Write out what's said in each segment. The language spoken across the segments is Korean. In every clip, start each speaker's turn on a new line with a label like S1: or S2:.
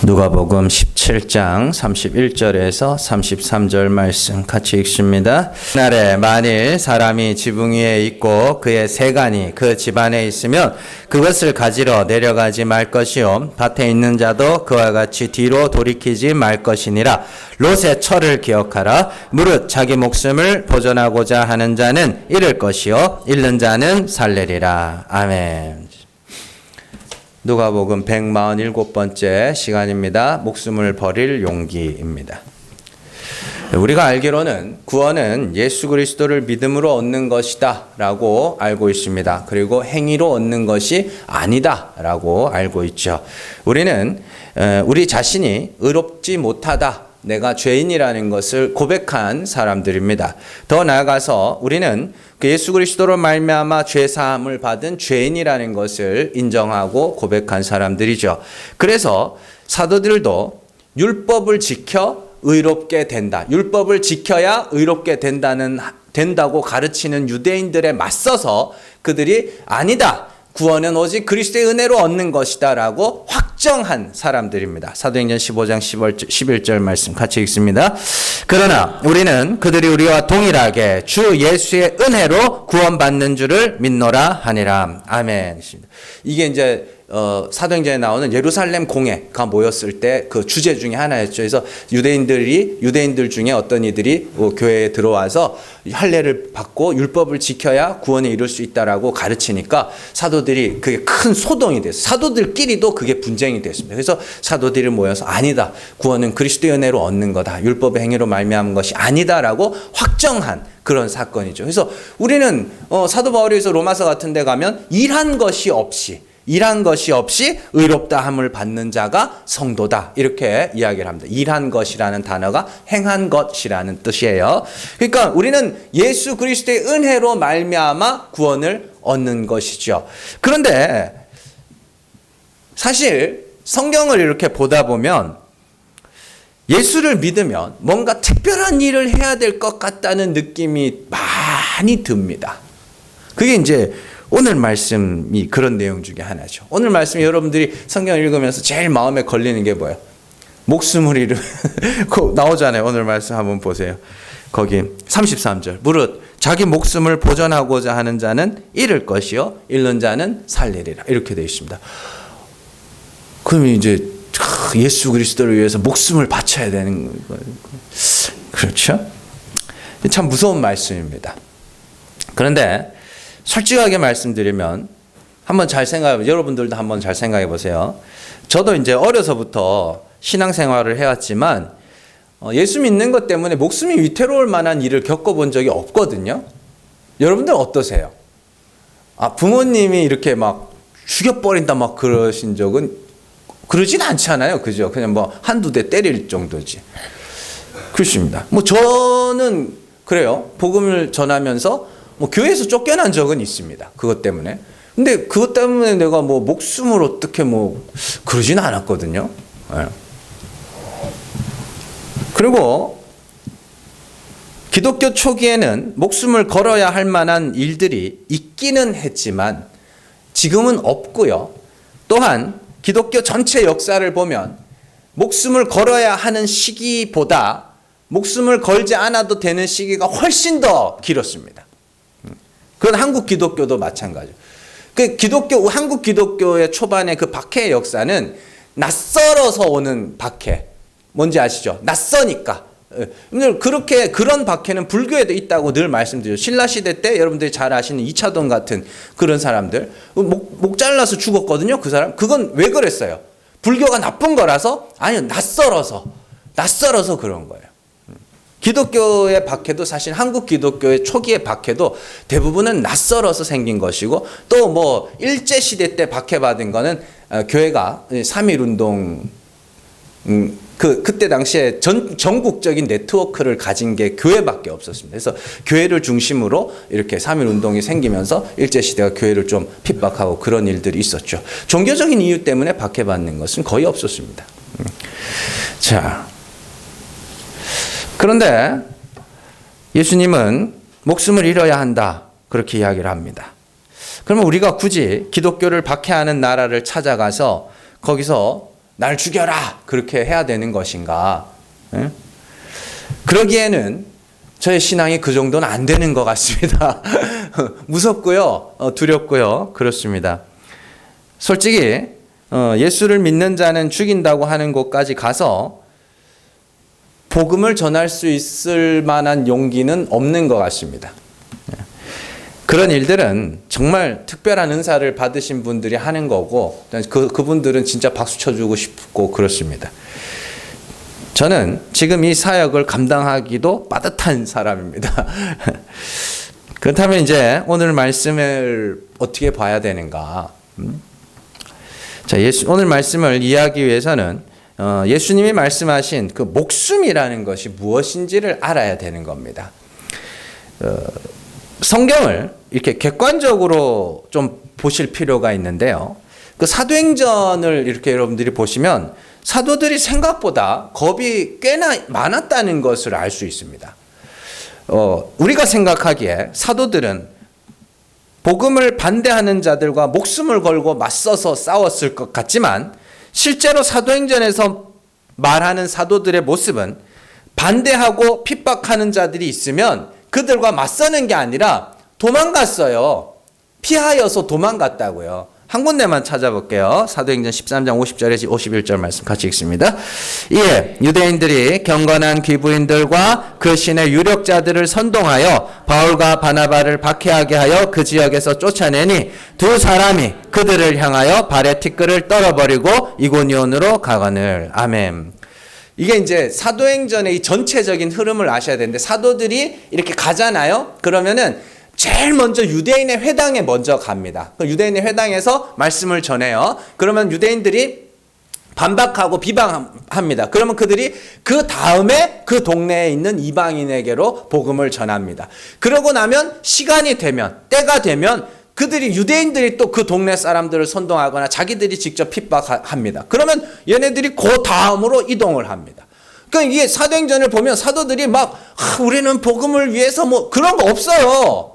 S1: 누가복음 17장 31절에서 33절 말씀 같이 읽습니다. 그날에 만일 사람이 지붕 위에 있고 그의 세간이 그 집안에 있으면 그것을 가지러 내려가지 말 것이요 밭에 있는 자도 그와 같이 뒤로 돌이키지 말 것이니라. 롯의 철을 기억하라. 무릇 자기 목숨을 보존하고자 하는 자는 잃을 것이요 잃는 자는 살리리라. 아멘. 누가복음 147번째 시간입니다. 목숨을 버릴 용기입니다. 우리가 알기로는 구원은 예수 그리스도를 믿음으로 얻는 것이다 라고 알고 있습니다. 그리고 행위로 얻는 것이 아니다 라고 알고 있죠. 우리는 우리 자신이 의롭지 못하다, 내가 죄인이라는 것을 고백한 사람들입니다. 더 나아가서 우리는 그 예수 그리스도로 말미암아 죄 사함을 받은 죄인이라는 것을 인정하고 고백한 사람들이죠. 그래서 사도들도 율법을 지켜 의롭게 된다. 율법을 지켜야 의롭게 된다고 가르치는 유대인들에 맞서서 그들이 아니다. 구원은 오직 그리스도의 은혜로 얻는 것이다 라고 확정한 사람들입니다. 사도행전 15장 11절 말씀 같이 읽습니다. 그러나 우리는 그들이 우리와 동일하게 주 예수의 은혜로 구원받는 줄을 믿노라 하니라. 아멘. 이게 이제 사도행전에 나오는 예루살렘 공회가 모였을 때 그 주제 중에 하나였죠. 그래서 유대인들 중에 어떤 이들이 교회에 들어와서 할례를 받고 율법을 지켜야 구원에 이룰 수 있다라고 가르치니까 사도들이 그게 큰 소동이 됐어요. 사도들끼리도 그게 분쟁이 됐습니다. 그래서 사도들이 모여서 아니다. 구원은 그리스도의 은혜로 얻는 거다. 율법의 행위로 말미암은 것이 아니다라고 확정한 그런 사건이죠. 그래서 우리는 사도 바울에서 로마서 같은 데 가면 일한 것이 없이 의롭다 함을 받는 자가 성도다. 이렇게 이야기를 합니다. 일한 것이라는 단어가 행한 것이라는 뜻이에요. 그러니까 우리는 예수 그리스도의 은혜로 말미암아 구원을 얻는 것이죠. 그런데 사실 성경을 이렇게 보다 보면 예수를 믿으면 뭔가 특별한 일을 해야 될 것 같다는 느낌이 많이 듭니다. 그게 이제 오늘 말씀이 그런 내용 중에 하나죠. 오늘 말씀이 여러분들이 성경을 읽으면서 제일 마음에 걸리는 게 뭐예요? 목숨을 잃으면 나오잖아요. 오늘 말씀 한번 보세요. 거기 33절. 무릇 자기 목숨을 보존하고자 하는 자는 잃을 것이요 잃는 자는 살리리라. 이렇게 되어 있습니다. 그럼 이제 예수 그리스도를 위해서 목숨을 바쳐야 되는 거예요. 그렇죠? 참 무서운 말씀입니다. 그런데 솔직하게 말씀드리면 여러분들도 한번 잘 생각해 보세요. 저도 이제 어려서부터 신앙생활을 해왔지만 예수 믿는 것 때문에 목숨이 위태로울 만한 일을 겪어본 적이 없거든요. 여러분들 어떠세요? 부모님이 이렇게 막 죽여버린다 막 그러신 적은 그러진 않잖아요. 그죠? 그냥 뭐 한두 대 때릴 정도지. 그렇습니다. 저는 그래요. 복음을 전하면서 교회에서 쫓겨난 적은 있습니다. 그것 때문에. 근데 그것 때문에 내가 목숨을 어떻게 그러진 않았거든요. 네. 그리고 기독교 초기에는 목숨을 걸어야 할 만한 일들이 있기는 했지만 지금은 없고요. 또한 기독교 전체 역사를 보면 목숨을 걸어야 하는 시기보다 목숨을 걸지 않아도 되는 시기가 훨씬 더 길었습니다. 그건 한국 기독교도 마찬가지죠. 한국 기독교의 초반의 그 박해의 역사는 낯설어서 오는 박해. 뭔지 아시죠? 낯서니까. 그런 박해는 불교에도 있다고 늘 말씀드려요. 신라시대 때 여러분들이 잘 아시는 이차돈 같은 그런 사람들. 목 잘라서 죽었거든요. 그 사람. 그건 왜 그랬어요? 불교가 나쁜 거라서? 아니요. 낯설어서 그런 거예요. 기독교의 박해도 사실 한국 기독교의 초기의 박해도 대부분은 낯설어서 생긴 것이고 또 일제시대 때 박해받은 거는 교회가 3.1운동 그때 당시에 전국적인 네트워크를 가진 게 교회밖에 없었습니다. 그래서 교회를 중심으로 이렇게 3.1운동이 생기면서 일제시대가 교회를 좀 핍박하고 그런 일들이 있었죠. 종교적인 이유 때문에 박해받는 것은 거의 없었습니다. 자. 그런데 예수님은 목숨을 잃어야 한다. 그렇게 이야기를 합니다. 그러면 우리가 굳이 기독교를 박해하는 나라를 찾아가서 거기서 날 죽여라 그렇게 해야 되는 것인가? 예? 그러기에는 저의 신앙이 그 정도는 안 되는 것 같습니다. 무섭고요, 두렵고요, 그렇습니다. 솔직히 예수를 믿는 자는 죽인다고 하는 곳까지 가서 복음을 전할 수 있을 만한 용기는 없는 것 같습니다. 그런 일들은 정말 특별한 은사를 받으신 분들이 하는 거고 그분들은 진짜 박수 쳐주고 싶고 그렇습니다. 저는 지금 이 사역을 감당하기도 빠듯한 사람입니다. 그렇다면 이제 오늘 말씀을 어떻게 봐야 되는가? 자, 오늘 말씀을 이해하기 위해서는 예수님이 말씀하신 그 목숨이라는 것이 무엇인지를 알아야 되는 겁니다. 성경을 이렇게 객관적으로 좀 보실 필요가 있는데요. 그 사도행전을 이렇게 여러분들이 보시면 사도들이 생각보다 겁이 꽤나 많았다는 것을 알 수 있습니다. 우리가 생각하기에 사도들은 복음을 반대하는 자들과 목숨을 걸고 맞서서 싸웠을 것 같지만 실제로 사도행전에서 말하는 사도들의 모습은 반대하고 핍박하는 자들이 있으면 그들과 맞서는 게 아니라 도망갔어요. 피하여서 도망갔다고요. 한 군데만 찾아볼게요. 사도행전 13장 50절에서 51절 말씀 같이 읽습니다. 이에 유대인들이 경건한 귀부인들과 그 신의 유력자들을 선동하여 바울과 바나바를 박해하게 하여 그 지역에서 쫓아내니 두 사람이 그들을 향하여 발에 티끌을 떨어버리고 이고니온으로 가거늘. 아멘. 이게 이제 사도행전의 이 전체적인 흐름을 아셔야 되는데 사도들이 이렇게 가잖아요. 그러면은 제일 먼저 유대인의 회당에 먼저 갑니다. 유대인의 회당에서 말씀을 전해요. 그러면 유대인들이 반박하고 비방합니다. 그러면 그들이 그 다음에 그 동네에 있는 이방인에게로 복음을 전합니다. 그러고 나면 시간이 되면, 때가 되면 유대인들이 또 그 동네 사람들을 선동하거나 자기들이 직접 핍박합니다. 그러면 얘네들이 그 다음으로 이동을 합니다. 그러니까 이게 사도행전을 보면 사도들이 막 우리는 복음을 위해서 뭐 그런 거 없어요.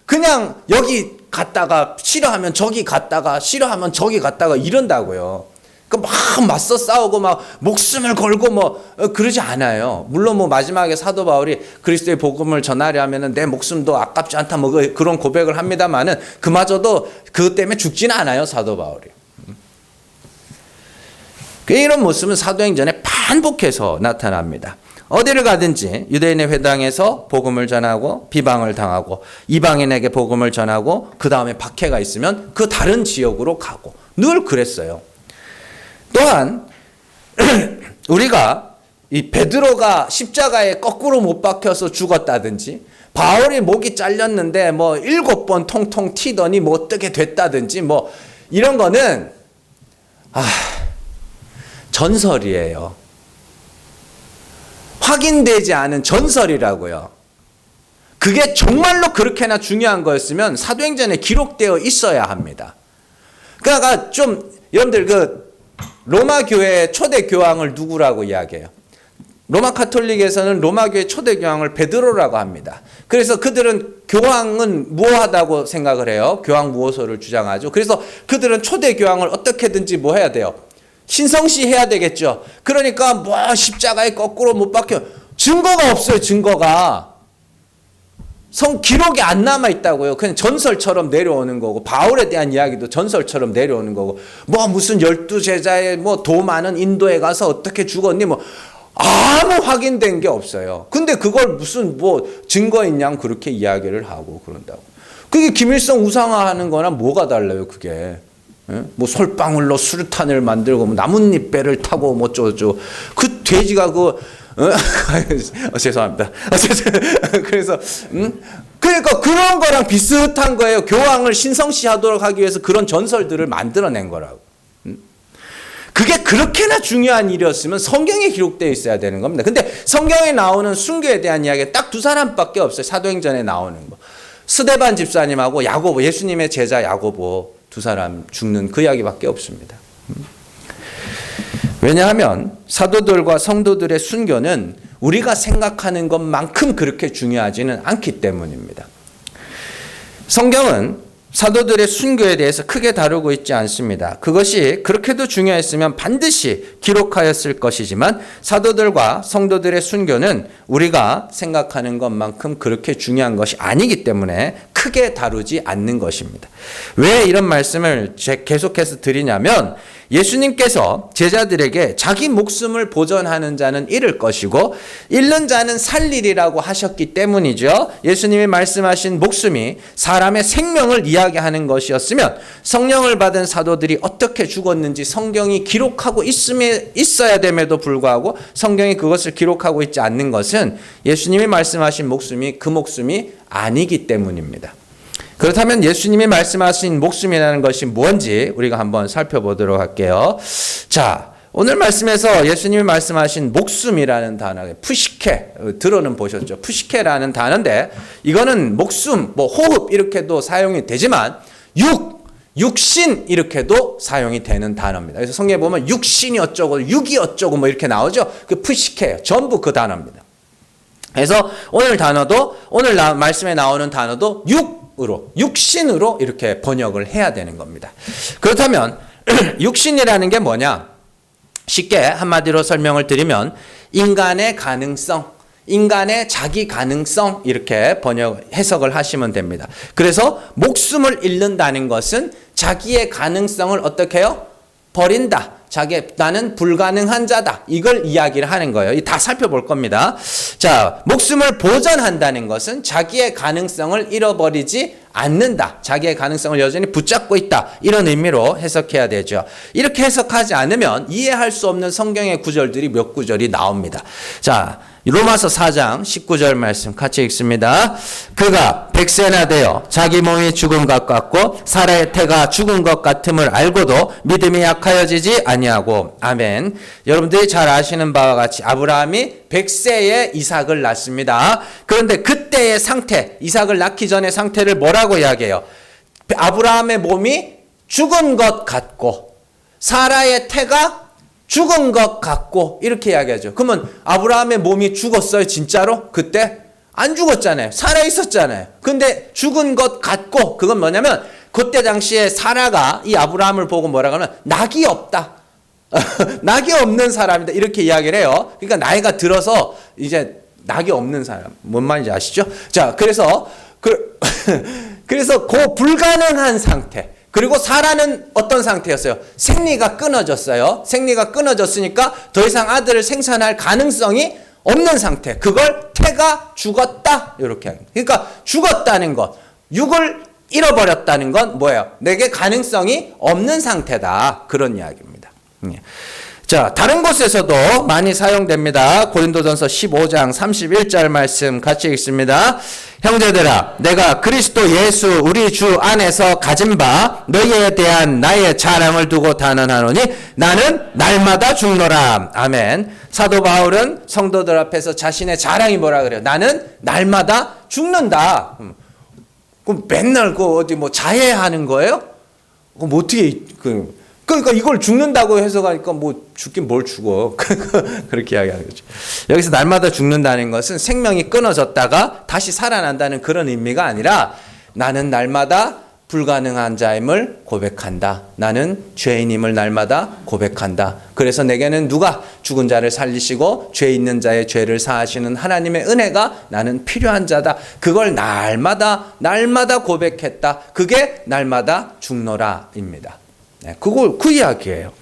S1: 그냥 여기 갔다가 싫어하면 저기 갔다가 싫어하면 저기 갔다가 이런다고요. 그러니까 막 맞서 싸우고 막 목숨을 걸고 뭐 그러지 않아요. 물론 뭐 마지막에 사도 바울이 그리스도의 복음을 전하려면은 내 목숨도 아깝지 않다 뭐 그런 고백을 합니다만은 그마저도 그것 때문에 죽지는 않아요, 사도 바울이. 이런 모습은 사도행전에 반복해서 나타납니다. 어디를 가든지 유대인의 회당에서 복음을 전하고 비방을 당하고 이방인에게 복음을 전하고 그 다음에 박해가 있으면 그 다른 지역으로 가고 늘 그랬어요. 또한 우리가 이 베드로가 십자가에 거꾸로 못 박혀서 죽었다든지 바울이 목이 잘렸는데 뭐 7번 통통 튀더니 뭐 어떻게 됐다든지 뭐 이런 거는 전설이에요. 확인되지 않은 전설이라고요. 그게 정말로 그렇게나 중요한 거였으면 사도행전에 기록되어 있어야 합니다. 그러니까 좀 여러분들 그 로마 교회의 초대 교황을 누구라고 이야기해요? 로마 카톨릭에서는 로마 교회 초대 교황을 베드로라고 합니다. 그래서 그들은 교황은 무효하다고 생각을 해요. 교황 무효소를 주장하죠. 그래서 그들은 초대 교황을 어떻게든지 뭐 해야 돼요? 신성시 해야 되겠죠. 그러니까 뭐 십자가에 거꾸로 못 박혀. 증거가 없어요. 증거가. 기록이 안 남아 있다고요. 그냥 전설처럼 내려오는 거고 바울에 대한 이야기도 전설처럼 내려오는 거고 뭐 무슨 12제자의 뭐 도 많은 인도에 가서 어떻게 죽었니 뭐 아무 확인된 게 없어요. 근데 그걸 무슨 뭐 증거 있냐 그렇게 이야기를 하고 그런다고. 그게 김일성 우상화하는 거나 뭐가 달라요, 그게. 뭐 솔방울로 수류탄을 만들고 뭐 나뭇잎배를 타고 뭐 어쩌고 그 돼지가 죄송합니다. 그래서 그러니까 그런 거랑 비슷한 거예요. 교황을 신성시하도록 하기 위해서 그런 전설들을 만들어낸 거라고. 그게 그렇게나 중요한 일이었으면 성경에 기록되어 있어야 되는 겁니다. 근데 성경에 나오는 순교에 대한 이야기가 딱 두 사람밖에 없어요. 사도행전에 나오는 거. 스데반 집사님하고 야고보, 예수님의 제자 야고보 두 사람 죽는 그 이야기밖에 없습니다. 왜냐하면 사도들과 성도들의 순교는 우리가 생각하는 것만큼 그렇게 중요하지는 않기 때문입니다. 성경은 사도들의 순교에 대해서 크게 다루고 있지 않습니다. 그것이 그렇게도 중요했으면 반드시 기록하였을 것이지만 사도들과 성도들의 순교는 우리가 생각하는 것만큼 그렇게 중요한 것이 아니기 때문에 크게 다루지 않는 것입니다. 왜 이런 말씀을 계속해서 드리냐면 예수님께서 제자들에게 자기 목숨을 보전하는 자는 잃을 것이고 잃는 자는 살리리라고 하셨기 때문이죠. 예수님이 말씀하신 목숨이 사람의 생명을 이야기하는 것이었으면 성령을 받은 사도들이 어떻게 죽었는지 성경이 기록하고 있어야 됨에도 불구하고 성경이 그것을 기록하고 있지 않는 것은 예수님이 말씀하신 목숨이 그 목숨이 아니기 때문입니다. 그렇다면 예수님이 말씀하신 목숨이라는 것이 뭔지 우리가 한번 살펴보도록 할게요. 자, 오늘 말씀에서 예수님이 말씀하신 목숨이라는 단어, 푸시케, 들어는 보셨죠? 푸시케라는 단어인데 이거는 목숨, 호흡 이렇게도 사용이 되지만 육신 이렇게도 사용이 되는 단어입니다. 그래서 성경에 보면 육신이 어쩌고 육이 어쩌고 이렇게 나오죠? 그 푸시케예요. 전부 그 단어입니다. 그래서 오늘 단어도 오늘 말씀에 나오는 단어도 육신으로 이렇게 번역을 해야 되는 겁니다. 그렇다면 육신이라는 게 뭐냐? 쉽게 한마디로 설명을 드리면 인간의 가능성, 인간의 자기 가능성 이렇게 해석을 하시면 됩니다. 그래서 목숨을 잃는다는 것은 자기의 가능성을 어떻게 해요? 버린다. 나는 불가능한 자다. 이걸 이야기를 하는 거예요. 다 살펴볼 겁니다. 자, 목숨을 보전한다는 것은 자기의 가능성을 잃어버리지 않는다. 자기의 가능성을 여전히 붙잡고 있다. 이런 의미로 해석해야 되죠. 이렇게 해석하지 않으면 이해할 수 없는 성경의 구절들이 몇 구절이 나옵니다. 자, 로마서 4장 19절 말씀 같이 읽습니다. 그가 백세나 되어 자기 몸이 죽은 것 같고 사라의 태가 죽은 것 같음을 알고도 믿음이 약하여지지 아니하고. 아멘. 여러분들이 잘 아시는 바와 같이 아브라함이 100세에 이삭을 낳습니다. 그런데 그때의 상태, 이삭을 낳기 전의 상태를 뭐라고 이야기해요? 아브라함의 몸이 죽은 것 같고 사라의 태가 죽은 것 같고 이렇게 이야기하죠. 그러면 아브라함의 몸이 죽었어요? 진짜로? 그때? 안 죽었잖아요. 살아있었잖아요. 근데 죽은 것 같고 그건 뭐냐면 그때 당시에 사라가 이 아브라함을 보고 뭐라고 하면 낙이 없다. 낙이 없는 사람이다. 이렇게 이야기를 해요. 그러니까 나이가 들어서 이제 낙이 없는 사람. 뭔 말인지 아시죠? 자, 그래서 그 불가능한 상태. 그리고 사라는 어떤 상태였어요? 생리가 끊어졌어요. 생리가 끊어졌으니까 더 이상 아들을 생산할 가능성이 없는 상태. 그걸 태가 죽었다. 이렇게 합니다. 그러니까 죽었다는 것, 육을 잃어버렸다는 건 뭐예요? 내게 가능성이 없는 상태다. 그런 이야기입니다. 자, 다른 곳에서도 많이 사용됩니다. 고린도전서 15장 31절 말씀 같이 읽습니다. 형제들아, 내가 그리스도 예수 우리 주 안에서 가진 바 너희에 대한 나의 자랑을 두고 단언하노니 나는 날마다 죽노라. 아멘. 사도 바울은 성도들 앞에서 자신의 자랑이 뭐라 그래요? 나는 날마다 죽는다. 그럼 맨날 어디 자해하는 거예요? 그럼 어떻게 그러니까 이걸 죽는다고 해석하니까 죽긴 뭘 죽어. 그렇게 이야기하는 거죠. 여기서 날마다 죽는다는 것은 생명이 끊어졌다가 다시 살아난다는 그런 의미가 아니라 나는 날마다 불가능한 자임을 고백한다. 나는 죄인임을 날마다 고백한다. 그래서 내게는 누가 죽은 자를 살리시고 죄 있는 자의 죄를 사하시는 하나님의 은혜가 나는 필요한 자다. 그걸 날마다 고백했다. 그게 날마다 죽노라입니다. 그 이야기예요.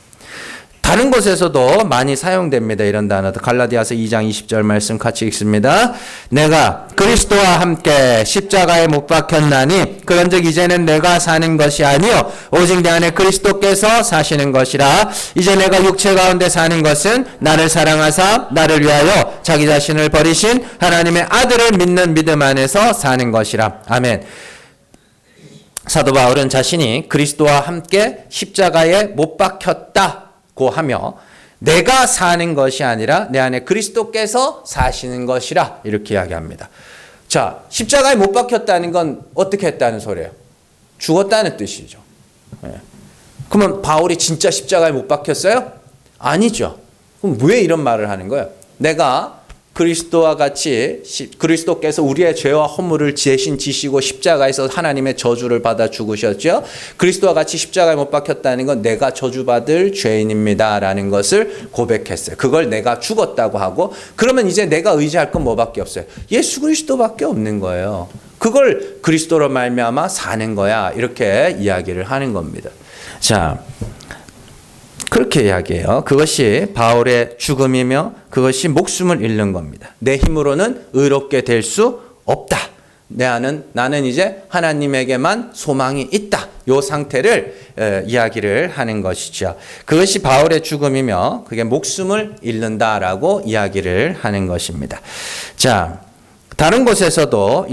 S1: 다른 곳에서도 많이 사용됩니다. 이런 단어도. 갈라디아서 2장 20절 말씀 같이 읽습니다. 내가 그리스도와 함께 십자가에 못 박혔나니 그런즉 이제는 내가 사는 것이 아니요 오직 내 안에 그리스도께서 사시는 것이라. 이제 내가 육체 가운데 사는 것은 나를 사랑하사 나를 위하여 자기 자신을 버리신 하나님의 아들을 믿는 믿음 안에서 사는 것이라. 아멘. 사도 바울은 자신이 그리스도와 함께 십자가에 못 박혔다고 하며 내가 사는 것이 아니라 내 안에 그리스도께서 사시는 것이라 이렇게 이야기합니다. 자, 십자가에 못 박혔다는 건 어떻게 했다는 소리예요? 죽었다는 뜻이죠. 그러면 바울이 진짜 십자가에 못 박혔어요? 아니죠. 그럼 왜 이런 말을 하는 거예요? 내가 그리스도와 같이 그리스도께서 우리의 죄와 허물을 대신 지시고 십자가에서 하나님의 저주를 받아 죽으셨죠. 그리스도와 같이 십자가에 못 박혔다는 건 내가 저주받을 죄인입니다라는 것을 고백했어요. 그걸 내가 죽었다고 하고 그러면 이제 내가 의지할 건 뭐밖에 없어요. 예수 그리스도밖에 없는 거예요. 그걸 그리스도로 말미암아 사는 거야. 이렇게 이야기를 하는 겁니다. 자, 그렇게 이야기해요. 그것이 바울의 죽음이며 그것이 목숨을 잃는 겁니다. 내 힘으로는 의롭게 될 수 없다. 나는 이제 하나님에게만 소망이 있다. 이 상태를 이야기를 하는 것이죠. 그것이 바울의 죽음이며 그게 목숨을 잃는다라고 이야기를 하는 것입니다. 자, 다른 곳에서도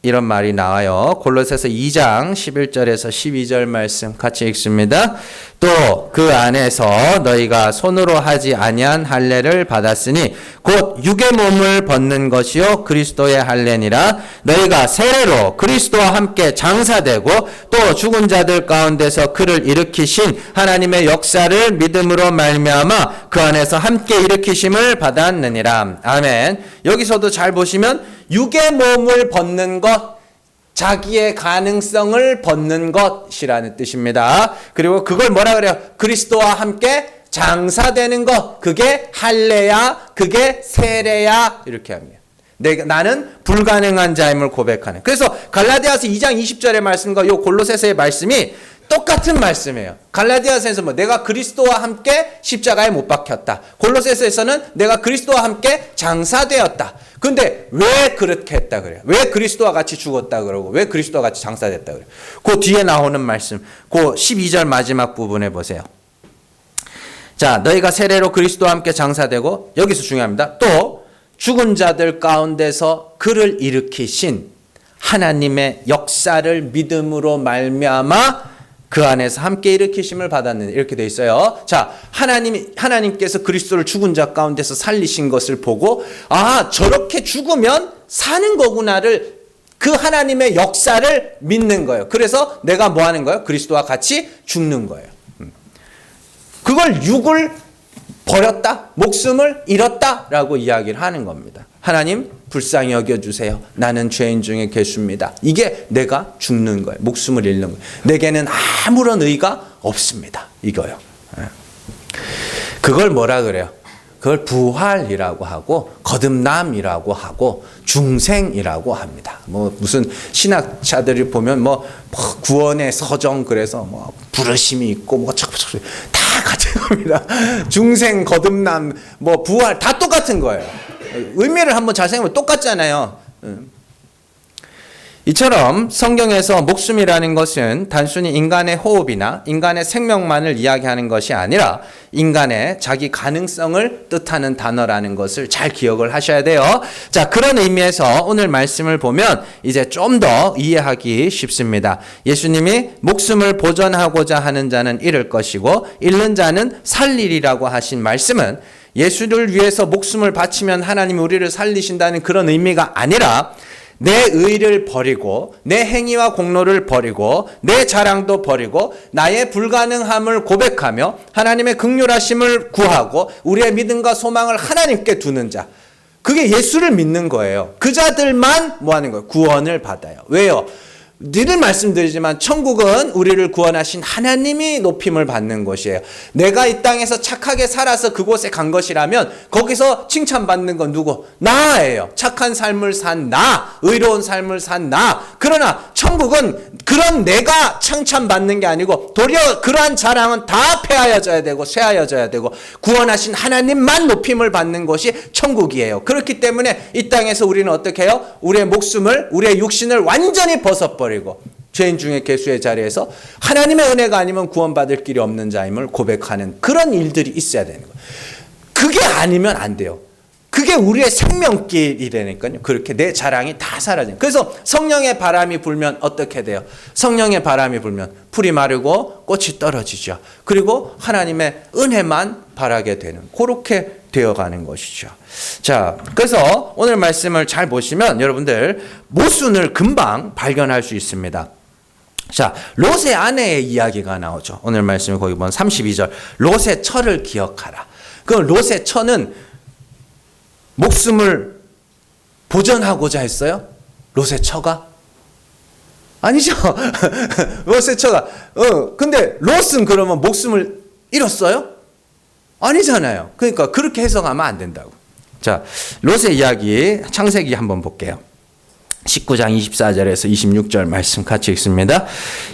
S1: 이런 말이 나와요. 골로새서 2장 11절에서 12절 말씀 같이 읽습니다. 또 그 안에서 너희가 손으로 하지 아니한 할례를 받았으니 곧 육의 몸을 벗는 것이요 그리스도의 할례니라. 너희가 세례로 그리스도와 함께 장사되고 또 죽은 자들 가운데서 그를 일으키신 하나님의 역사를 믿음으로 말미암아 그 안에서 함께 일으키심을 받았느니라. 아멘. 여기서도 잘 보시면 육의 몸을 벗는 것, 자기의 가능성을 벗는 것이라는 뜻입니다. 그리고 그걸 뭐라 그래요? 그리스도와 함께 장사되는 것. 그게 할례야, 그게 세례야. 이렇게 합니다. 나는 불가능한 자임을 고백하는. 그래서 갈라디아서 2장 20절의 말씀과 요 골로새서의 말씀이 똑같은 말씀이에요. 갈라디아서에서 내가 그리스도와 함께 십자가에 못 박혔다. 골로새서에서는 내가 그리스도와 함께 장사되었다. 근데 왜 그렇게 했다 그래요? 왜 그리스도와 같이 죽었다 그러고 왜 그리스도와 같이 장사됐다 그래요? 그 뒤에 나오는 말씀, 그 12절 마지막 부분에 보세요. 자, 너희가 세례로 그리스도와 함께 장사되고, 여기서 중요합니다. 또 죽은 자들 가운데서 그를 일으키신 하나님의 역사를 믿음으로 말미암아 그 안에서 함께 일으키심을 받았는데 이렇게 돼 있어요. 자, 하나님께서 그리스도를 죽은 자 가운데서 살리신 것을 보고 저렇게 죽으면 사는 거구나를 그 하나님의 역사를 믿는 거예요. 그래서 내가 뭐 하는 거예요? 그리스도와 같이 죽는 거예요. 그걸 육을 버렸다, 목숨을 잃었다라고 이야기를 하는 겁니다. 하나님 불쌍히 여겨주세요. 나는 죄인 중에 계십니다. 이게 내가 죽는 거예요. 목숨을 잃는 거예요. 내게는 아무런 의가 없습니다. 이거요. 그걸 뭐라 그래요? 그걸 부활이라고 하고 거듭남이라고 하고 중생이라고 합니다. 무슨 신학자들이 보면 구원의 서정 그래서 부르심이 있고 다 같은 겁니다. 중생, 거듭남, 부활 다 똑같은 거예요. 의미를 한번 잘 생각해보면 똑같잖아요. 이처럼 성경에서 목숨이라는 것은 단순히 인간의 호흡이나 인간의 생명만을 이야기하는 것이 아니라 인간의 자기 가능성을 뜻하는 단어라는 것을 잘 기억을 하셔야 돼요. 자, 그런 의미에서 오늘 말씀을 보면 이제 좀 더 이해하기 쉽습니다. 예수님이 목숨을 보존하고자 하는 자는 잃을 것이고 잃는 자는 살리리라고 하신 말씀은 예수를 위해서 목숨을 바치면 하나님이 우리를 살리신다는 그런 의미가 아니라 내 의를 버리고 내 행위와 공로를 버리고 내 자랑도 버리고 나의 불가능함을 고백하며 하나님의 긍휼하심을 구하고 우리의 믿음과 소망을 하나님께 두는 자, 그게 예수를 믿는 거예요. 그 자들만 뭐 하는 거예요? 구원을 받아요. 왜요? 늘 말씀드리지만 천국은 우리를 구원하신 하나님이 높임을 받는 곳이에요. 내가 이 땅에서 착하게 살아서 그곳에 간 것이라면 거기서 칭찬받는 건 누구? 나예요. 착한 삶을 산 나, 의로운 삶을 산 나. 그러나 천국은 그런 내가 칭찬받는 게 아니고 도리어 그러한 자랑은 다 폐하여져야 되고 쇠하여져야 되고 구원하신 하나님만 높임을 받는 것이 천국이에요. 그렇기 때문에 이 땅에서 우리는 어떻게 해요? 우리의 목숨을, 우리의 육신을 완전히 벗어버리고 죄인 중에 괴수의 자리에서 하나님의 은혜가 아니면 구원받을 길이 없는 자임을 고백하는 그런 일들이 있어야 되는 거예요. 그게 아니면 안 돼요. 그게 우리의 생명길이라니까요. 그렇게 내 자랑이 다 사라져요. 그래서 성령의 바람이 불면 어떻게 돼요? 성령의 바람이 불면 풀이 마르고 꽃이 떨어지죠. 그리고 하나님의 은혜만 바라게 되는, 그렇게 되어가는 것이죠. 자, 그래서 오늘 말씀을 잘 보시면 여러분들 모순을 금방 발견할 수 있습니다. 자, 롯의 아내의 이야기가 나오죠. 오늘 말씀에 거기 보면 32절 롯의 처를 기억하라. 그 롯의 처는 목숨을 보전하고자 했어요? 롯의 처가? 아니죠. 롯의 처가. 근데 롯은 그러면 목숨을 잃었어요? 아니잖아요. 그러니까 그렇게 해석하면 안 된다고. 자, 롯의 이야기 창세기 한번 볼게요. 19장 24절에서 26절 말씀 같이 읽습니다.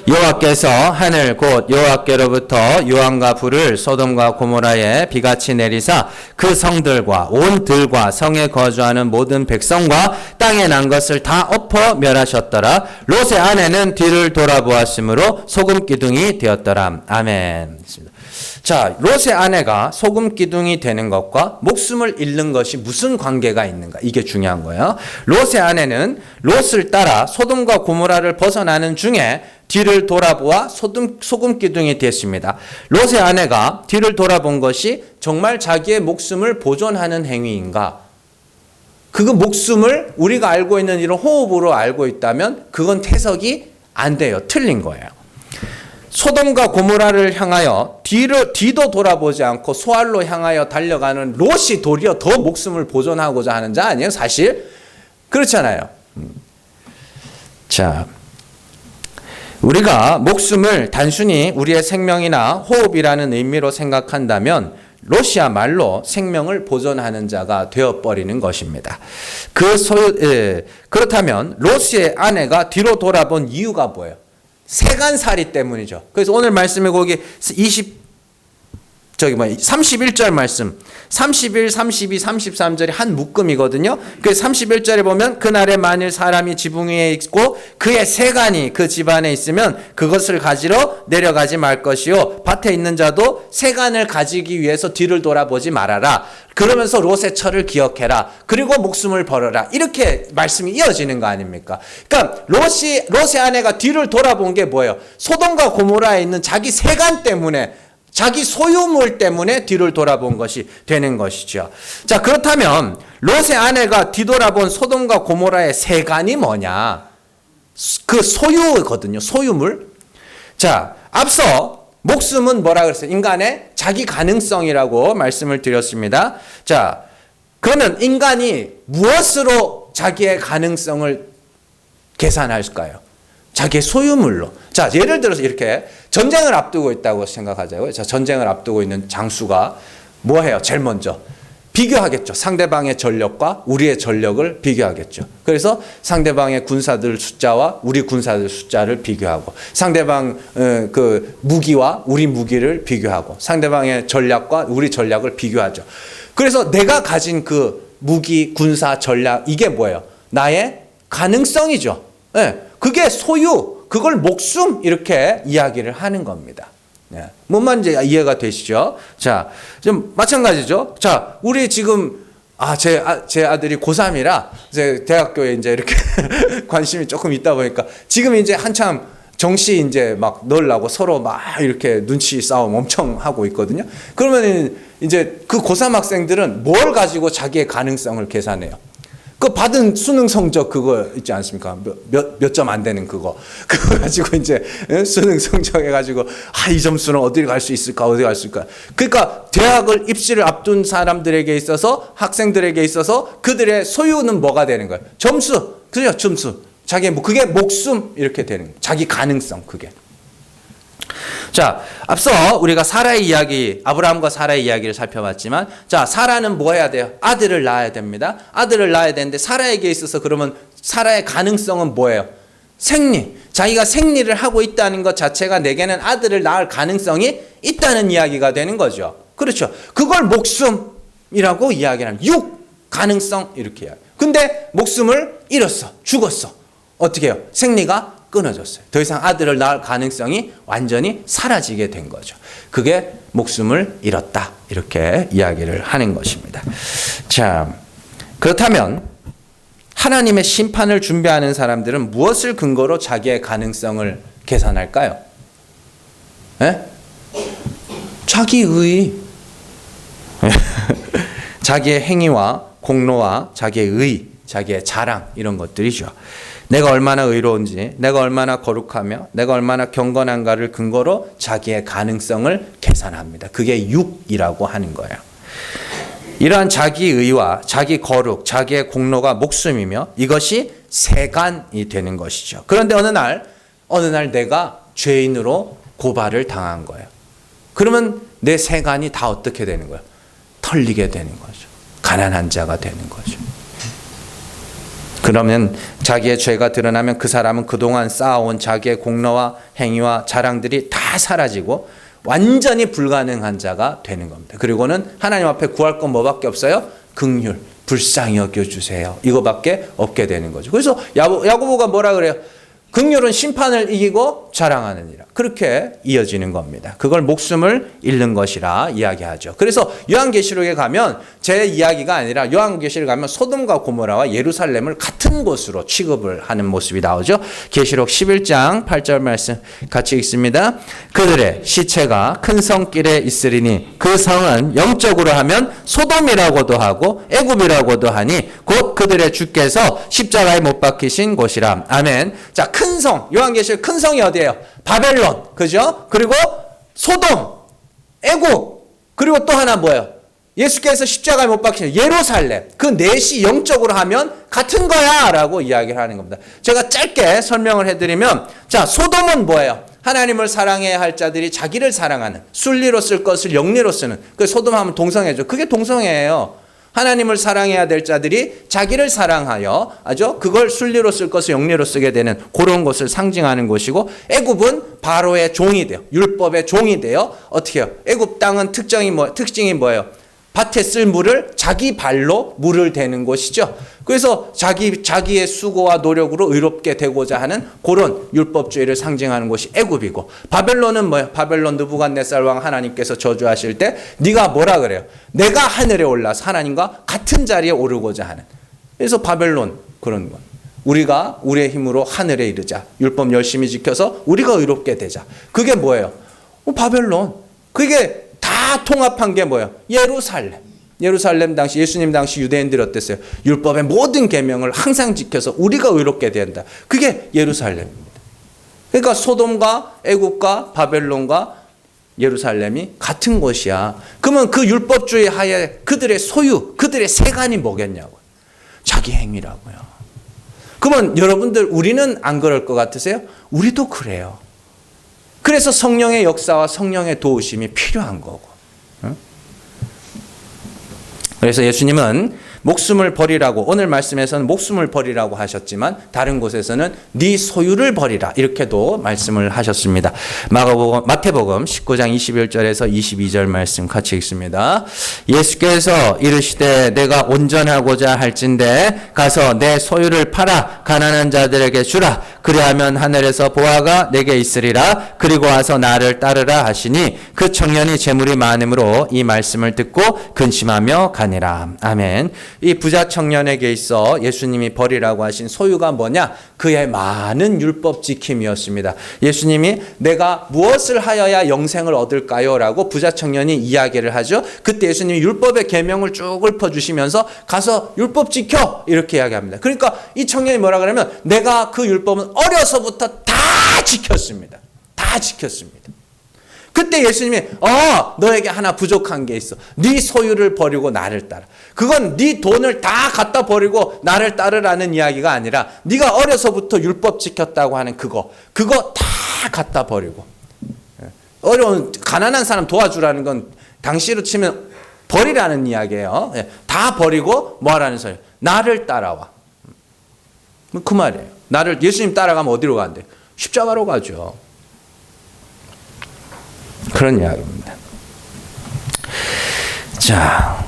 S1: 여호와께서 하늘 곧 여호와께로부터 유황과 불을 소돔과 고모라에 비같이 내리사 그 성들과 온 들과 성에 거주하는 모든 백성과 땅에 난 것을 다 엎어 멸하셨더라. 롯의 아내는 뒤를 돌아보았으므로 소금 기둥이 되었더라. 아멘. 자, 롯의 아내가 소금 기둥이 되는 것과 목숨을 잃는 것이 무슨 관계가 있는가? 이게 중요한 거예요. 롯의 아내는 롯을 따라 소돔과 고모라를 벗어나는 중에 뒤를 돌아보아 소금 기둥이 됐습니다. 롯의 아내가 뒤를 돌아본 것이 정말 자기의 목숨을 보존하는 행위인가? 그 목숨을 우리가 알고 있는 이런 호흡으로 알고 있다면 그건 해석이 안 돼요. 틀린 거예요. 소돔과 고모라를 향하여 뒤도 돌아보지 않고 소알로 향하여 달려가는 롯이 도리어 더 목숨을 보존하고자 하는 자 아니에요? 사실 그렇잖아요. 자, 우리가 목숨을 단순히 우리의 생명이나 호흡이라는 의미로 생각한다면 롯이야말로 생명을 보존하는 자가 되어버리는 것입니다. 그렇다면 롯의 아내가 뒤로 돌아본 이유가 뭐예요? 세간살이 때문이죠. 그래서 오늘 말씀에 거기 31절 말씀 31, 32, 33절이 한 묶음이거든요. 그래서 31절에 보면 그날에 만일 사람이 지붕 위에 있고 그의 세간이 그 집안에 있으면 그것을 가지러 내려가지 말 것이요 밭에 있는 자도 세간을 가지기 위해서 뒤를 돌아보지 말아라. 그러면서 롯의 처를 기억해라. 그리고 목숨을 벌어라. 이렇게 말씀이 이어지는 거 아닙니까? 그러니까 롯의 아내가 뒤를 돌아본 게 뭐예요? 소돔과 고모라에 있는 자기 세간 때문에 자기 소유물 때문에 뒤를 돌아본 것이 되는 것이죠. 자, 그렇다면 롯의 아내가 뒤돌아본 소돔과 고모라의 세간이 뭐냐? 그 소유거든요. 소유물. 자, 앞서 목숨은 뭐라 그랬어요? 인간의 자기 가능성이라고 말씀을 드렸습니다. 자, 그러면 인간이 무엇으로 자기의 가능성을 계산할까요? 자기의 소유물로. 자, 예를 들어서 이렇게 전쟁을 앞두고 있다고 생각하자고요. 자, 전쟁을 앞두고 있는 장수가 뭐 해요? 제일 먼저 비교하겠죠. 상대방의 전력과 우리의 전력을 비교하겠죠. 그래서 상대방의 군사들 숫자와 우리 군사들 숫자를 비교하고 상대방 그 무기와 우리 무기를 비교하고 상대방의 전략과 우리 전략을 비교하죠. 그래서 내가 가진 그 무기, 군사, 전략 이게 뭐예요? 나의 가능성이죠. 네. 그게 소유, 그걸 목숨 이렇게 이야기를 하는 겁니다. 네. 뭔 이제 이해가 되시죠? 자, 좀 마찬가지죠. 자, 우리 지금 제 아들이 고3이라 이제 대학교에 이제 이렇게 관심이 조금 있다 보니까 지금 이제 한참 정시 이제 막 넣으려고 서로 막 이렇게 눈치 싸움 엄청 하고 있거든요. 그러면 이제 그 고3 학생들은 뭘 가지고 자기의 가능성을 계산해요? 그 받은 수능 성적 그거 있지 않습니까? 몇 점 안 되는 그거 가지고 이제 수능 성적 해가지고 이 점수는 어디를 갈 수 있을까 어디 갈 수 있을까? 그러니까 대학을 입시를 앞둔 사람들에게 있어서 학생들에게 있어서 그들의 소유는 뭐가 되는 거예요? 점수, 그죠? 점수. 자기 그게 목숨 이렇게 되는 거예요. 자기 가능성 그게. 자, 앞서 우리가 사라의 이야기, 아브라함과 사라의 이야기를 살펴봤지만, 자, 사라는 뭐 해야 돼요? 아들을 낳아야 됩니다. 아들을 낳아야 되는데, 사라에게 있어서 그러면 사라의 가능성은 뭐예요? 생리. 자기가 생리를 하고 있다는 것 자체가 내게는 아들을 낳을 가능성이 있다는 이야기가 되는 거죠. 그렇죠. 그걸 목숨이라고 이야기하는, 가능성, 이렇게 이야기. 근데 목숨을 잃었어. 죽었어. 어떻게 해요? 생리가 끊어졌어요. 더 이상 아들을 낳을 가능성이 완전히 사라지게 된 거죠. 그게 목숨을 잃었다. 이렇게 이야기를 하는 것입니다. 자, 그렇다면 하나님의 심판을 준비하는 사람들은 무엇을 근거로 자기의 가능성을 계산할까요? 에? 자기의 자기의 행위와 공로와 자기의 의, 자기의 자랑 이런 것들이죠. 내가 얼마나 의로운지, 내가 얼마나 거룩하며 내가 얼마나 경건한가를 근거로 자기의 가능성을 계산합니다. 그게 육이라고 하는 거예요. 이러한 자기의와 자기 거룩, 자기의 공로가 목숨이며 이것이 세간이 되는 것이죠. 그런데 어느 날 내가 죄인으로 고발을 당한 거예요. 그러면 내 세간이 다 어떻게 되는 거예요? 털리게 되는 거죠. 가난한 자가 되는 거죠. 그러면 자기의 죄가 드러나면 그 사람은 그동안 쌓아온 자기의 공로와 행위와 자랑들이 다 사라지고 완전히 불가능한 자가 되는 겁니다. 그리고는 하나님 앞에 구할 건 뭐밖에 없어요? 긍휼, 불쌍히 여겨주세요. 이거밖에 없게 되는 거죠. 그래서 야고보가 뭐라 그래요? 긍휼은 심판을 이기고 자랑하느니라. 그렇게 이어지는 겁니다. 그걸 목숨을 잃는 것이라 이야기하죠. 그래서 요한계시록에 가면 제 이야기가 아니라 요한계시록에 가면 소돔과 고모라와 예루살렘을 같은 곳으로 취급을 하는 모습이 나오죠. 계시록 11장 8절 말씀 같이 읽습니다. 그들의 시체가 큰 성길에 있으리니 그 성은 영적으로 하면 소돔이라고도 하고 애굽이라고도 하니 곧 그들의 주께서 십자가에 못 박히신 곳이라. 아멘. 자, 큰 성, 요한계시록 큰 성이 어디예요? 바벨론, 그죠? 그리고 소돔, 애굽, 그리고 또 하나 뭐예요? 예수께서 십자가에 못 박히신 예루살렘. 그 넷이 영적으로 하면 같은 거야 라고 이야기를 하는 겁니다. 제가 짧게 설명을 해드리면, 자, 소돔은 뭐예요? 하나님을 사랑해야 할 자들이 자기를 사랑하는, 순리로 쓸 것을 영리로 쓰는, 그 소돔 하면 동성애죠. 그게 동성애예요. 하나님을 사랑해야 될 자들이 자기를 사랑하여 그걸 순리로 쓸 것을 영리로 쓰게 되는 그런 것을 상징하는 것이고, 애굽은 바로의 종이 돼요. 율법의 종이 돼요. 어떻게 해요? 애굽 땅은 특징이 뭐예요? 밭에 쓸 물을 자기 발로 물을 대는 곳이죠. 그래서 자기의 수고와 노력으로 의롭게 되고자 하는 그런 율법주의를 상징하는 곳이 애굽이고, 바벨론은 뭐예요? 바벨론 느부갓네살 왕 하나님께서 저주하실 때 네가 뭐라 그래요? 내가 하늘에 올라서 하나님과 같은 자리에 오르고자 하는. 그래서 바벨론 그런 거. 우리가 우리의 힘으로 하늘에 이르자. 율법 열심히 지켜서 우리가 의롭게 되자. 그게 뭐예요? 바벨론. 그게 다 통합한 게 뭐예요? 예루살렘 당시, 예수님 당시 유대인들이 어땠어요? 율법의 모든 계명을 항상 지켜서 우리가 의롭게 된다. 그게 예루살렘입니다. 그러니까 소돔과 애굽과 바벨론과 예루살렘이 같은 곳이야. 그러면 그 율법주의 하에 그들의 소유, 그들의 세간이 뭐겠냐고요? 자기 행위라고요. 그러면 여러분들, 우리는 안 그럴 것 같으세요? 우리도 그래요. 그래서 성령의 역사와 성령의 도우심이 필요한 거고. 그래서 예수님은 목숨을 버리라고, 오늘 말씀에서는 목숨을 버리라고 하셨지만 다른 곳에서는 네 소유를 버리라 이렇게도 말씀을 하셨습니다. 마태복음 19장 21절에서 22절 말씀 같이 읽습니다. 예수께서 이르시되 내가 온전하고자 할진대 가서 내 소유를 팔아 가난한 자들에게 주라. 그리하면 하늘에서 보화가 내게 있으리라. 그리고 와서 나를 따르라 하시니 그 청년이 재물이 많음으로 이 말씀을 듣고 근심하며 가니라. 아멘. 이 부자 청년에게 있어 예수님이 버리라고 하신 소유가 뭐냐? 그의 많은 율법 지킴이었습니다. 예수님이 내가 무엇을 하여야 영생을 얻을까요? 라고 부자 청년이 이야기를 하죠. 그때 예수님이 율법의 계명을 쭉 읊어주시면서 가서 율법 지켜! 이렇게 이야기합니다. 그러니까 이 청년이 뭐라 그러면 내가 그 율법은 어려서부터 다 지켰습니다. 다 지켰습니다. 그때 예수님이 너에게 하나 부족한 게 있어. 네 소유를 버리고 나를 따라. 그건 네 돈을 다 갖다 버리고 나를 따르라는 이야기가 아니라 네가 어려서부터 율법 지켰다고 하는 그거 다 갖다 버리고, 어려운 가난한 사람 도와주라는 건 당시로 치면 버리라는 이야기예요. 다 버리고 뭐 하라는 소리예요? 나를 따라와. 그 말이에요. 예수님 따라가면 어디로 가는데? 십자가로 가죠. 그런 이야기입니다. 자,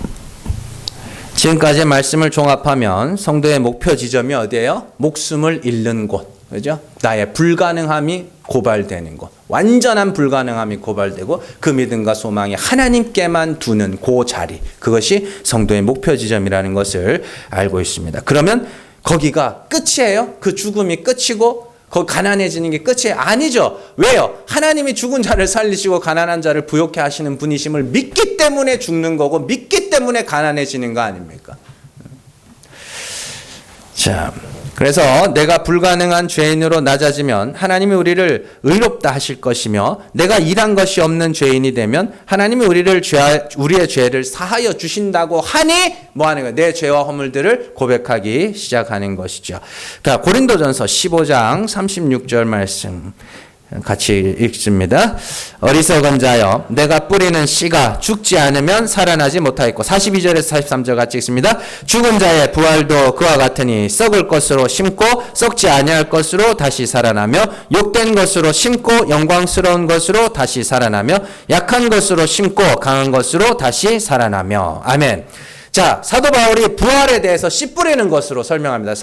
S1: 지금까지의 말씀을 종합하면 성도의 목표 지점이 어디예요? 목숨을 잃는 곳, 그죠? 나의 불가능함이 고발되는 곳, 완전한 불가능함이 고발되고 그 믿음과 소망이 하나님께만 두는 그 자리, 그것이 성도의 목표 지점이라는 것을 알고 있습니다. 그러면 거기가 끝이에요? 그 죽음이 끝이고 거기 가난해지는 게 끝이에요? 아니죠. 왜요? 하나님이 죽은 자를 살리시고 가난한 자를 부욕해 하시는 분이심을 믿기 때문에 죽는 거고 믿기 때문에 가난해지는 거 아닙니까? 자, 그래서 내가 불가능한 죄인으로 낮아지면 하나님이 우리를 의롭다 하실 것이며, 내가 일한 것이 없는 죄인이 되면 하나님이 우리의 죄를 사하여 주신다고 하니 뭐 하는 거예요? 내 죄와 허물들을 고백하기 시작하는 것이죠. 자, 고린도전서 15장 36절 말씀 같이 읽습니다. 어리석은 자여, 내가 뿌리는 씨가 죽지 않으면 살아나지 못하겠고, 42절에서 43절 같이 읽습니다. 죽은 자의 부활도 그와 같으니 썩을 것으로 심고 썩지 아니할 것으로 다시 살아나며, 욕된 것으로 심고 영광스러운 것으로 다시 살아나며, 약한 것으로 심고 강한 것으로 다시 살아나며. 아멘. 자, 사도 바울이 부활에 대해서 씨 뿌리는 것으로 설명합니다.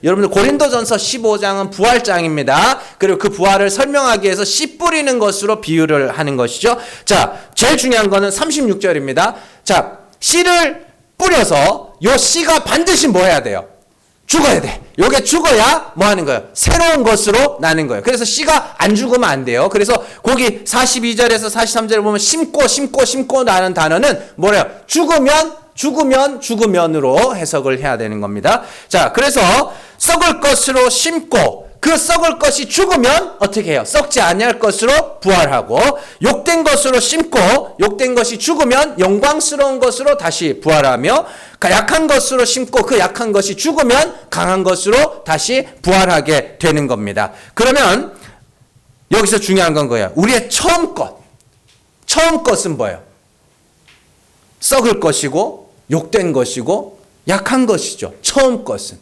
S1: 여러분들 고린도전서 15장은 부활장입니다. 그리고 그 부활을 설명하기 위해서 씨 뿌리는 것으로 비유를 하는 것이죠. 자, 제일 중요한 거는 36절입니다. 자, 씨를 뿌려서 요 씨가 반드시 뭐 해야 돼요? 죽어야 돼. 요게 죽어야 뭐 하는 거예요? 새로운 것으로 나는 거예요. 그래서 씨가 안 죽으면 안 돼요. 그래서 거기 42절에서 43절에 보면 심고 나는 단어는 뭐래요? 죽으면으로 해석을 해야 되는 겁니다. 자, 그래서 썩을 것으로 심고 그 썩을 것이 죽으면 어떻게 해요? 썩지 아니할 것으로 부활하고, 욕된 것으로 심고 욕된 것이 죽으면 영광스러운 것으로 다시 부활하며, 약한 것으로 심고 그 약한 것이 죽으면 강한 것으로 다시 부활하게 되는 겁니다. 그러면 여기서 중요한 건 거예요. 우리의 처음 것은 뭐예요? 썩을 것이고 욕된 것이고 약한 것이죠. 처음 것은.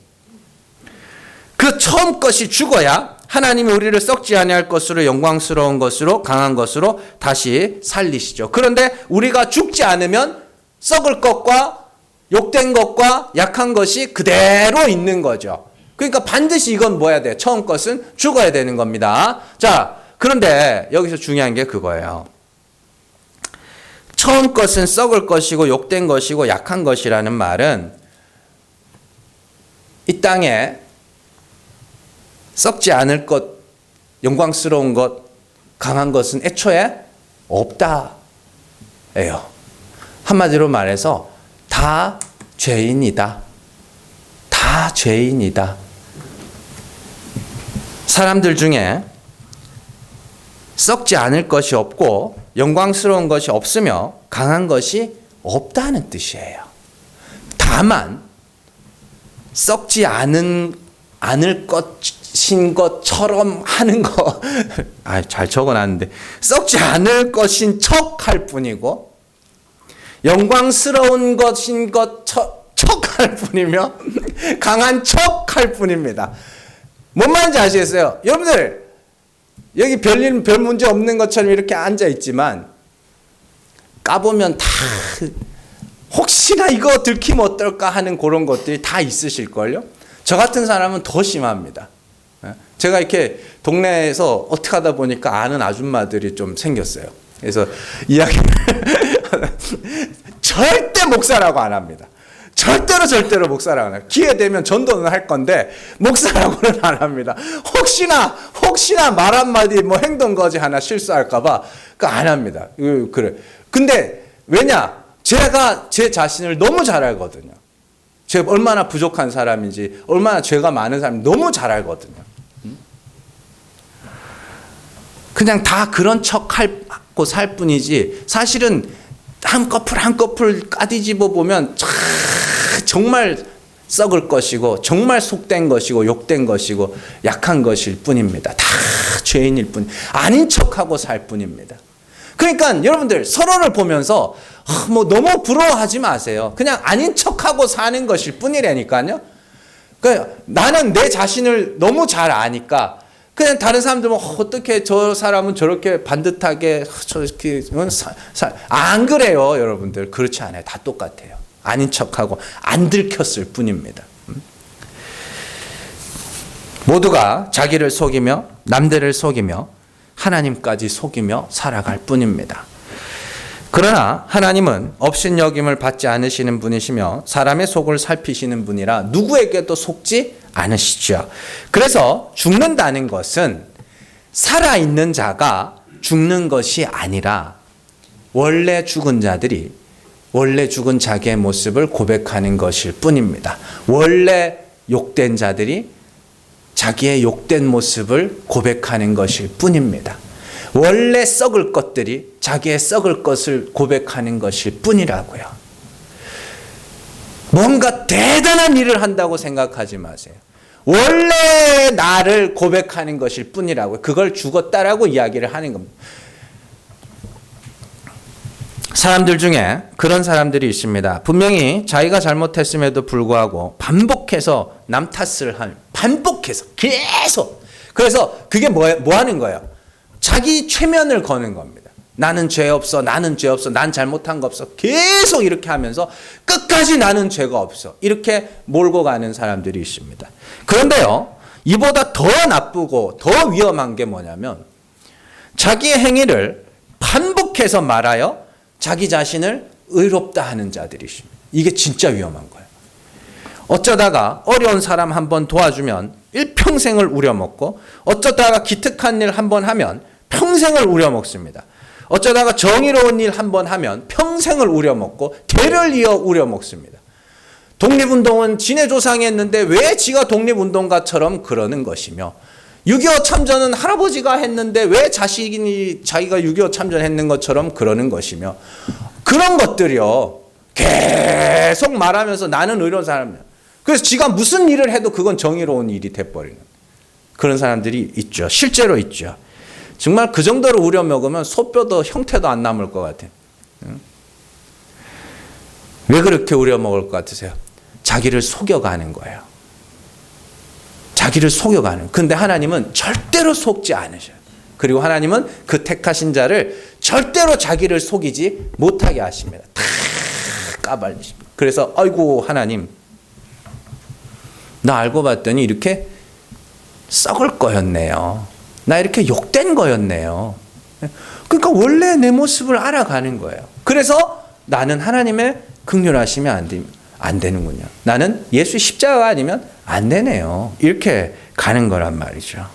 S1: 그 처음 것이 죽어야 하나님이 우리를 썩지 아니할 것으로 영광스러운 것으로 강한 것으로 다시 살리시죠. 그런데 우리가 죽지 않으면 썩을 것과 욕된 것과 약한 것이 그대로 있는 거죠. 그러니까 반드시 이건 뭐야 돼요? 처음 것은 죽어야 되는 겁니다. 자, 그런데 여기서 중요한 게 그거예요. 처음 것은 썩을 것이고 욕된 것이고 약한 것이라는 말은 이 땅에 썩지 않을 것, 영광스러운 것, 강한 것은 애초에 없다예요. 한마디로 말해서 다 죄인이다. 다 죄인이다. 사람들 중에 썩지 않을 것이 없고 영광스러운 것이 없으며 강한 것이 없다는 뜻이에요. 다만 썩지 않을 것인 것처럼 하는 거, 잘 적어놨는데, 썩지 않을 것인 척 할 뿐이고 영광스러운 것인 것 척 할 뿐이며 강한 척 할 뿐입니다. 뭔 말인지 아시겠어요? 여러분들 여기 별 문제 없는 것처럼 이렇게 앉아 있지만 까보면 다 혹시나 이거 들키면 어떨까 하는 그런 것들이 다 있으실걸요? 저 같은 사람은 더 심합니다. 제가 이렇게 동네에서 어떻게 하다 보니까 아는 아줌마들이 좀 생겼어요. 그래서 이야기를 절대 목사라고 안 합니다. 절대로 목사라고 안 해요. 기회 되면 전도는 할 건데 목사라고는 안 합니다. 혹시나 말 한마디 뭐 행동 거지 하나 실수할까봐 안 합니다. 그래. 근데 왜냐? 제가 제 자신을 너무 잘 알거든요. 제가 얼마나 부족한 사람인지, 얼마나 죄가 많은 사람인지 너무 잘 알거든요. 그냥 다 그런 척하고 살 뿐이지, 사실은 한 커플 까뒤집어 보면 정말 썩을 것이고, 정말 속된 것이고, 욕된 것이고, 약한 것일 뿐입니다. 다 죄인일 뿐, 아닌 척하고 살 뿐입니다. 그러니까 여러분들 서로를 보면서 뭐 너무 부러워하지 마세요. 그냥 아닌 척하고 사는 것일 뿐이라니까요. 그러니까 나는 내 자신을 너무 잘 아니까 그냥 다른 사람들은 어떻게 저 사람은 저렇게 반듯하게 저렇게 안 그래요, 여러분들. 그렇지 않아요. 다 똑같아요. 아닌 척하고 안 들켰을 뿐입니다. 모두가 자기를 속이며 남들을 속이며 하나님까지 속이며 살아갈 뿐입니다. 그러나 하나님은 업신여김을 받지 않으시는 분이시며 사람의 속을 살피시는 분이라 누구에게도 속지 않으시죠. 그래서 죽는다는 것은 살아있는 자가 죽는 것이 아니라 원래 죽은 자들이 원래 죽은 자기의 모습을 고백하는 것일 뿐입니다. 원래 욕된 자들이 자기의 욕된 모습을 고백하는 것일 뿐입니다. 원래 썩을 것들이 자기의 썩을 것을 고백하는 것일 뿐이라고요. 뭔가 대단한 일을 한다고 생각하지 마세요. 원래 나를 고백하는 것일 뿐이라고요. 그걸 죽었다라고 이야기를 하는 겁니다. 사람들 중에 그런 사람들이 있습니다. 분명히 자기가 잘못했음에도 불구하고 반복해서 남 탓을 하는, 반복해서 계속. 그래서 그게 뭐 하는 거예요? 자기 최면을 거는 겁니다. 나는 죄 없어, 나는 죄 없어, 난 잘못한 거 없어. 계속 이렇게 하면서 끝까지 나는 죄가 없어. 이렇게 몰고 가는 사람들이 있습니다. 그런데요, 이보다 더 나쁘고 더 위험한 게 뭐냐면 자기의 행위를 반복해서 말하여 자기 자신을 의롭다 하는 자들이 있습니다. 이게 진짜 위험한 거예요. 어쩌다가 어려운 사람 한번 도와주면 일평생을 우려먹고, 어쩌다가 기특한 일 한번 하면 평생을 우려먹습니다. 어쩌다가 정의로운 일 한번 하면 평생을 우려먹고 대를 이어 우려먹습니다. 독립운동은 지네 조상이 했는데 왜 지가 독립운동가처럼 그러는 것이며, 6.25 참전은 할아버지가 했는데 왜 자기가 6.25 참전했는 것처럼 그러는 것이며, 그런 것들이요 계속 말하면서 나는 의로운 사람이야. 그래서 지가 무슨 일을 해도 그건 정의로운 일이 돼버리는 그런 사람들이 있죠. 실제로 있죠. 정말 그 정도로 우려먹으면 소뼈도 형태도 안 남을 것 같아요. 왜 그렇게 우려먹을 것 같으세요? 자기를 속여가는 거예요. 자기를 속여가는. 근데 하나님은 절대로 속지 않으셔요. 그리고 하나님은 그 택하신 자를 절대로 자기를 속이지 못하게 하십니다. 다 까발리십니다. 그래서 아이고 하나님, 나 알고 봤더니 이렇게 썩을 거였네요. 나 이렇게 욕된 거였네요. 그러니까 원래 내 모습을 알아가는 거예요. 그래서 나는 하나님의 긍휼하시면 안 되는군요. 나는 예수 십자가가 아니면 안 되네요. 이렇게 가는 거란 말이죠.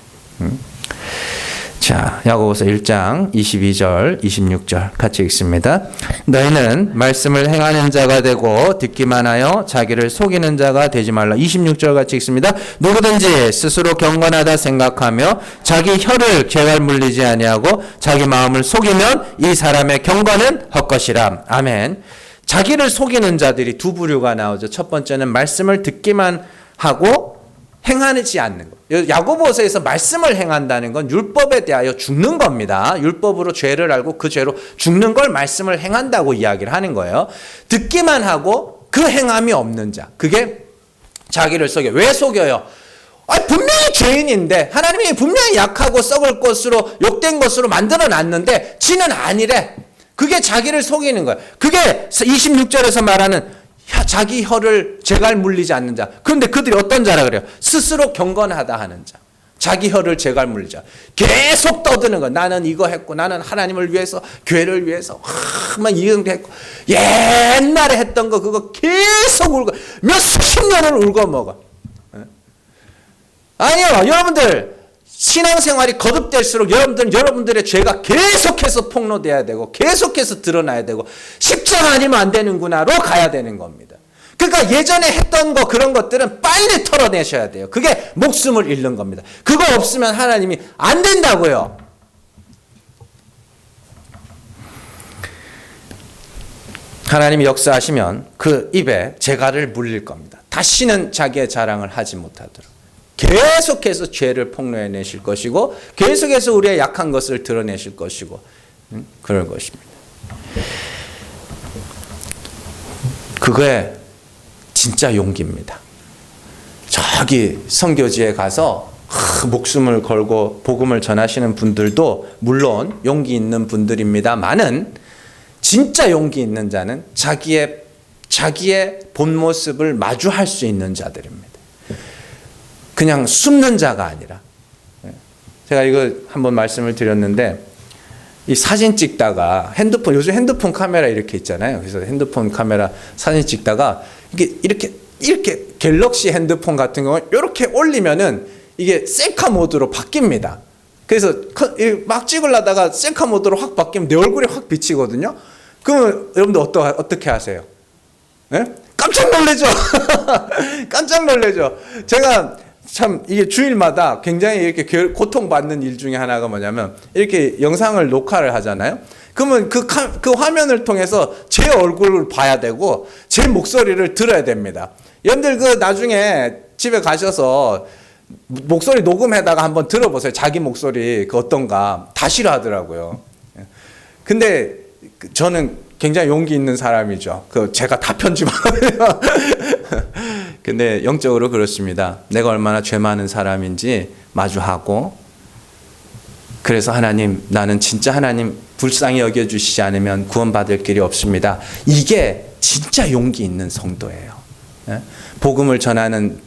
S1: 자, 야고보서 1장 22절, 26절 같이 읽습니다. 너희는 말씀을 행하는 자가 되고 듣기만 하여 자기를 속이는 자가 되지 말라. 26절 같이 읽습니다. 누구든지 스스로 경건하다 생각하며 자기 혀를 죄가 물리지 아니하고 자기 마음을 속이면 이 사람의 경건은 헛것이라. 아멘. 자기를 속이는 자들이 두 부류가 나오죠. 첫 번째는 말씀을 듣기만 하고 행하지 않는 것. 야고보서에서 말씀을 행한다는 건 율법에 대하여 죽는 겁니다. 율법으로 죄를 알고 그 죄로 죽는 걸 말씀을 행한다고 이야기를 하는 거예요. 듣기만 하고 그 행함이 없는 자. 그게 자기를 속여요. 왜 속여요? 분명히 죄인인데 하나님이 분명히 약하고 썩을 것으로 욕된 것으로 만들어 놨는데 지는 아니래. 그게 자기를 속이는 거예요. 그게 26절에서 말하는 자기 혀를 재갈 물리지 않는 자. 그런데 그들이 어떤 자라 그래요? 스스로 경건하다 하는 자. 자기 혀를 재갈 물리지 않는 자. 계속 떠드는 거예요. 나는 이거 했고, 나는 하나님을 위해서, 교회를 위해서, 막 이런 게 했고, 옛날에 했던 거 그거 계속 울고, 몇 수십 년을 울고 먹어. 아니요, 여러분들. 신앙생활이 거듭될수록 여러분들의 죄가 계속해서 폭로돼야 되고 계속해서 드러나야 되고 십자가 아니면 안 되는구나로 가야 되는 겁니다. 그러니까 예전에 했던 거 그런 것들은 빨리 털어내셔야 돼요. 그게 목숨을 잃는 겁니다. 그거 없으면 하나님이 안 된다고요. 하나님이 역사하시면 그 입에 재갈을 물릴 겁니다. 다시는 자기의 자랑을 하지 못하도록. 계속해서 죄를 폭로해내실 것이고 계속해서 우리의 약한 것을 드러내실 것이고 그럴 것입니다. 그게 진짜 용기입니다. 저기 선교지에 가서 목숨을 걸고 복음을 전하시는 분들도 물론 용기 있는 분들입니다만은 진짜 용기 있는 자는 자기의 본 모습을 마주할 수 있는 자들입니다. 그냥 숨는 자가 아니라. 제가 이거 한번 말씀을 드렸는데 이 사진 찍다가 요즘 핸드폰 카메라 이렇게 있잖아요. 그래서 핸드폰 카메라 사진 찍다가 이렇게 갤럭시 핸드폰 같은 경우는 이렇게 올리면은 이게 셀카 모드로 바뀝니다. 그래서 막 찍으려다가 셀카 모드로 확 바뀌면 내 얼굴이 확 비치거든요. 그러면 여러분들 어떻게 하세요? 네? 깜짝 놀라죠? 깜짝 놀라죠? 제가 참 이게 주일마다 굉장히 이렇게 고통받는 일 중에 하나가 뭐냐면 이렇게 영상을 녹화를 하잖아요. 그러면 그 화면을 통해서 제 얼굴을 봐야 되고 제 목소리를 들어야 됩니다. 여러분들 그 나중에 집에 가셔서 목소리 녹음해다가 한번 들어보세요. 자기 목소리 그 어떤가. 다 싫어하더라고요. 근데 저는 굉장히 용기 있는 사람이죠. 제가 다 편집하거든요. 근데 영적으로 그렇습니다. 내가 얼마나 죄 많은 사람인지 마주하고, 그래서 하나님, 나는 진짜 하나님 불쌍히 여겨주시지 않으면 구원받을 길이 없습니다. 이게 진짜 용기 있는 성도예요. 복음을 전하는,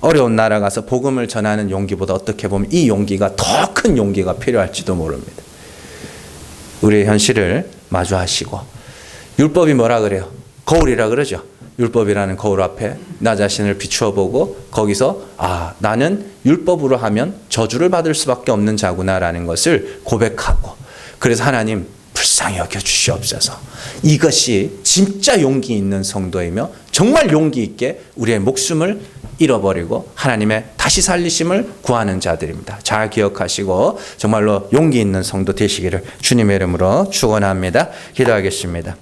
S1: 어려운 나라 가서 복음을 전하는 용기보다 어떻게 보면 이 용기가 더 큰 용기가 필요할지도 모릅니다. 우리의 현실을 마주하시고, 율법이 뭐라 그래요? 거울이라 그러죠. 율법이라는 거울 앞에 나 자신을 비추어 보고 거기서 나는 율법으로 하면 저주를 받을 수밖에 없는 자구나라는 것을 고백하고, 그래서 하나님 불쌍히 여겨 주시옵소서. 이것이 진짜 용기 있는 성도이며 정말 용기 있게 우리의 목숨을 잃어버리고 하나님의 다시 살리심을 구하는 자들입니다. 잘 기억하시고 정말로 용기 있는 성도 되시기를 주님의 이름으로 축원합니다. 기도하겠습니다.